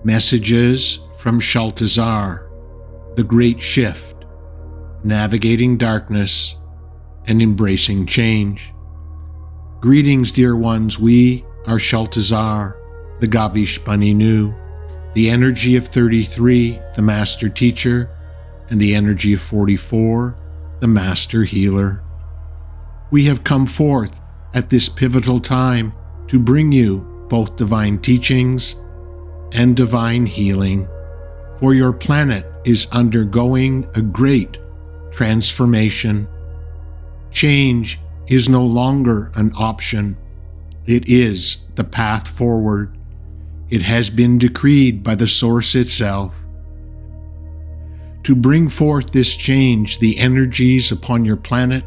Messages from Shaltazar, the Great Shift, Navigating Darkness and Embracing Change. Greetings, dear ones. We are Shaltazar, the Gavish Bunny Nu, the energy of 33, the Master Teacher, and the energy of 44, the Master Healer. We have come forth at this pivotal time to bring you both divine teachings and divine healing, for your planet is undergoing a great transformation. Change is no longer an option. It is the path forward. It has been decreed by the Source itself. To bring forth this change, the energies upon your planet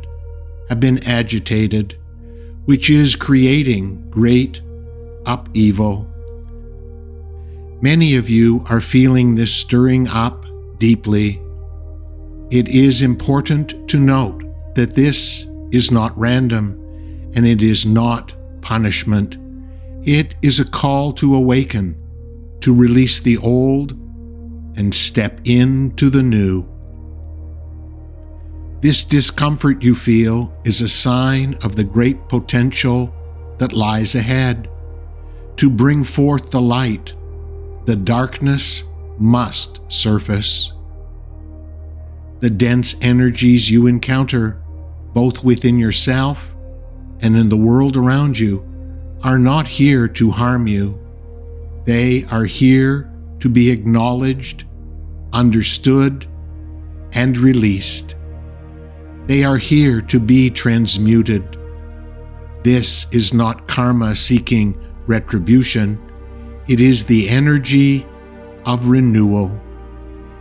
have been agitated, which is creating great upheaval. Many of you are feeling this stirring up deeply. It is important to note that this is not random, and it is not punishment. It is a call to awaken, to release the old and step into the new. This discomfort you feel is a sign of the great potential that lies ahead. To bring forth the light, the darkness must surface. The dense energies you encounter, both within yourself and in the world around you, are not here to harm you. They are here to be acknowledged, understood, and released. They are here to be transmuted. This is not karma seeking retribution. It is the energy of renewal.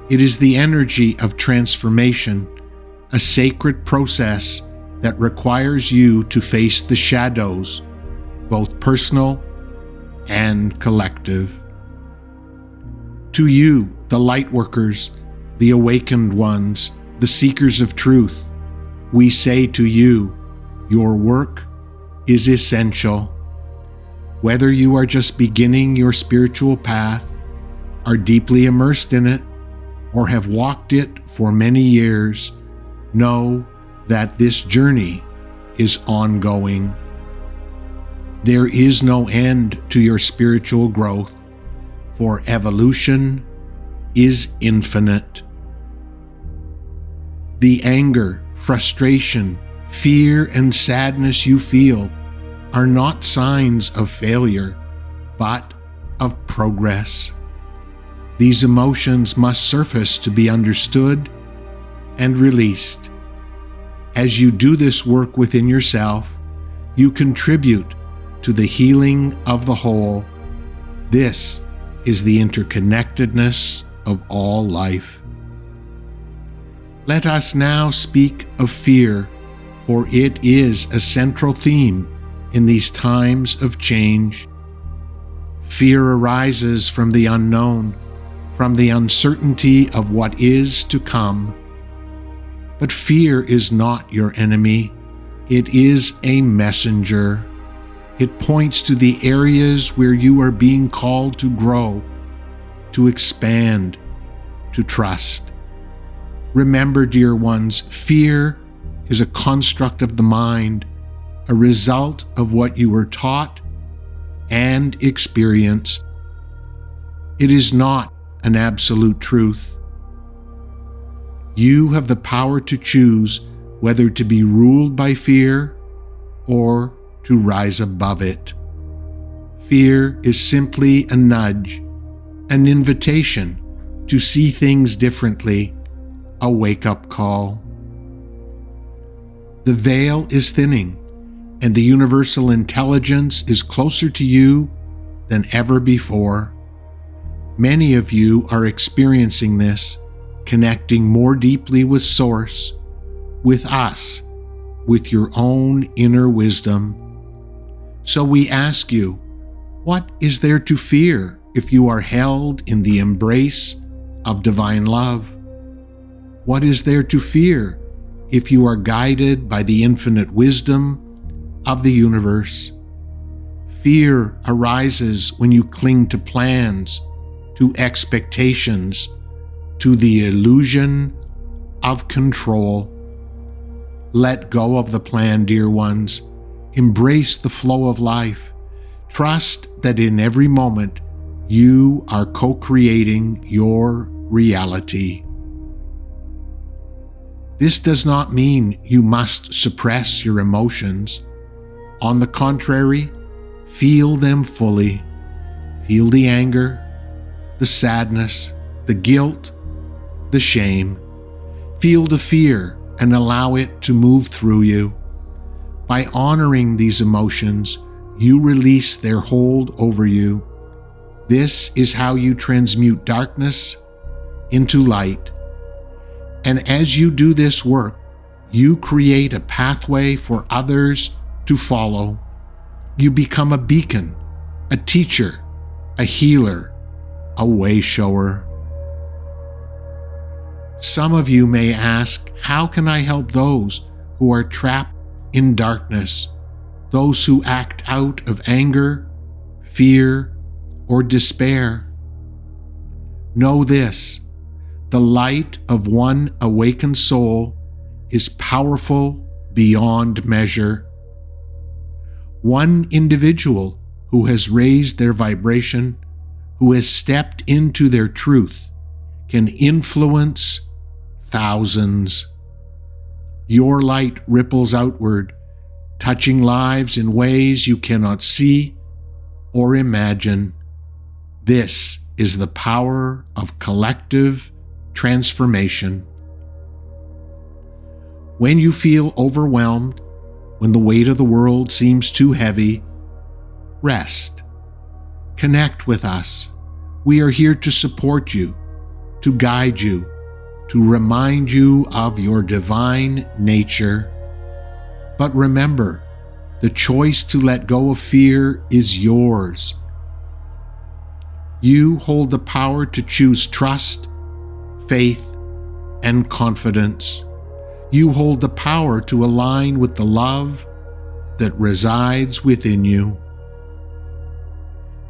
It is the energy of transformation, a sacred process that requires you to face the shadows, both personal and collective. To you, the Lightworkers, the awakened ones, the seekers of truth, we say to you, your work is essential. Whether you are just beginning your spiritual path, are deeply immersed in it, or have walked it for many years, know that this journey is ongoing. There is no end to your spiritual growth, for evolution is infinite. The anger, frustration, fear, and sadness you feel are not signs of failure, but of progress. These emotions must surface to be understood and released. As you do this work within yourself, you contribute to the healing of the whole. This is the interconnectedness of all life. Let us now speak of fear, for it is a central theme in these times of change. Fear arises from the unknown, from the uncertainty of what is to come. But fear is not your enemy. It is a messenger. It points to the areas where you are being called to grow, to expand, to trust. Remember, dear ones, fear is a construct of the mind, a result of what you were taught and experienced. It is not an absolute truth. You have the power to choose whether to be ruled by fear or to rise above it. Fear is simply a nudge, an invitation to see things differently, a wake-up call. The veil is thinning, and the universal intelligence is closer to you than ever before. Many of you are experiencing this, connecting more deeply with Source, with us, with your own inner wisdom. So we ask you, what is there to fear if you are held in the embrace of divine love? What is there to fear if you are guided by the infinite wisdom of the universe? Fear arises when you cling to plans, to expectations, to the illusion of control. Let go of the plan, dear ones. Embrace the flow of life. Trust that in every moment you are co-creating your reality. This does not mean you must suppress your emotions. On the contrary, feel them fully. Feel the anger, the sadness, the guilt, the shame. Feel the fear and allow it to move through you. By honoring these emotions, you release their hold over you. This is how you transmute darkness into light. And as you do this work, you create a pathway for others to follow. You become a beacon, a teacher, a healer, a way shower. Some of you may ask, how can I help those who are trapped in darkness, those who act out of anger, fear, or despair? Know this, the light of one awakened soul is powerful beyond measure. One individual who has raised their vibration, who has stepped into their truth, can influence thousands. Your light ripples outward, touching lives in ways you cannot see or imagine. This is the power of collective transformation. When you feel overwhelmed, when the weight of the world seems too heavy, rest. Connect with us. We are here to support you, to guide you, to remind you of your divine nature. But remember, the choice to let go of fear is yours. You hold the power to choose trust, faith, and confidence. You hold the power to align with the love that resides within you.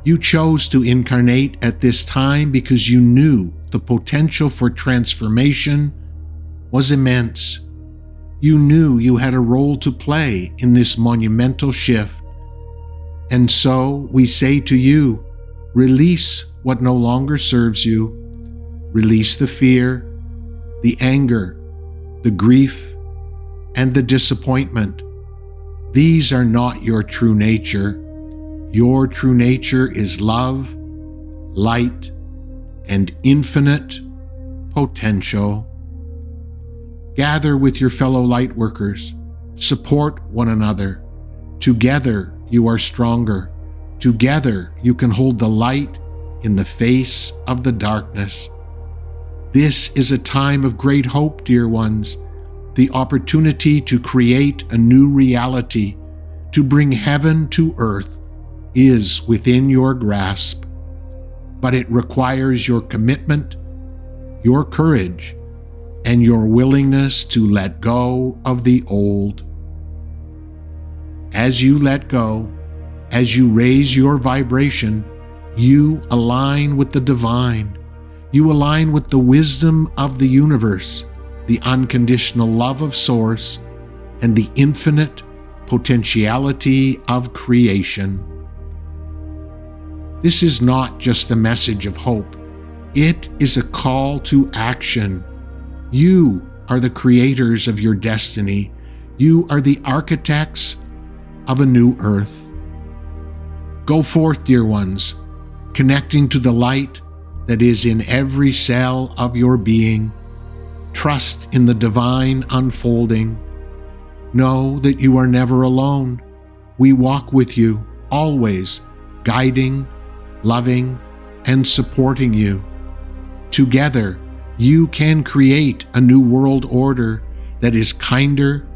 You chose to incarnate at this time because you knew the potential for transformation was immense. You knew you had a role to play in this monumental shift. And so we say to you, release what no longer serves you. Release the fear, the anger, the grief, and the disappointment. These are not your true nature. Your true nature is love, light, and infinite potential. Gather with your fellow Lightworkers. Support one another. Together you are stronger. Together you can hold the light in the face of the darkness. This is a time of great hope, dear ones. The opportunity to create a new reality, to bring heaven to earth, is within your grasp. But it requires your commitment, your courage, and your willingness to let go of the old. As you let go, as you raise your vibration, you align with the divine. You align with the wisdom of the universe, the unconditional love of Source, and the infinite potentiality of creation. This is not just a message of hope. It is a call to action. You are the creators of your destiny. You are the architects of a new earth. Go forth, dear ones, connecting to the light that is in every cell of your being. Trust in the divine unfolding. Know that you are never alone. We walk with you, always, guiding, loving, and supporting you. Together, you can create a new world order that is kinder,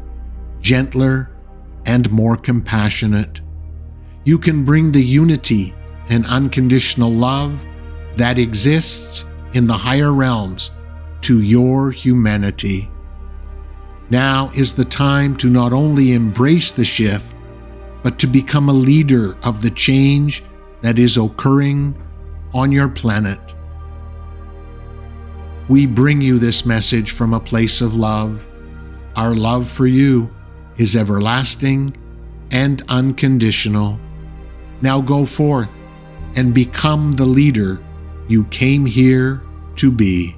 gentler, and more compassionate. You can bring the unity and unconditional love that exists in the higher realms to your humanity. Now is the time to not only embrace the shift, but to become a leader of the change that is occurring on your planet. We bring you this message from a place of love. Our love for you is everlasting and unconditional. Now go forth and become the leader you came here to be.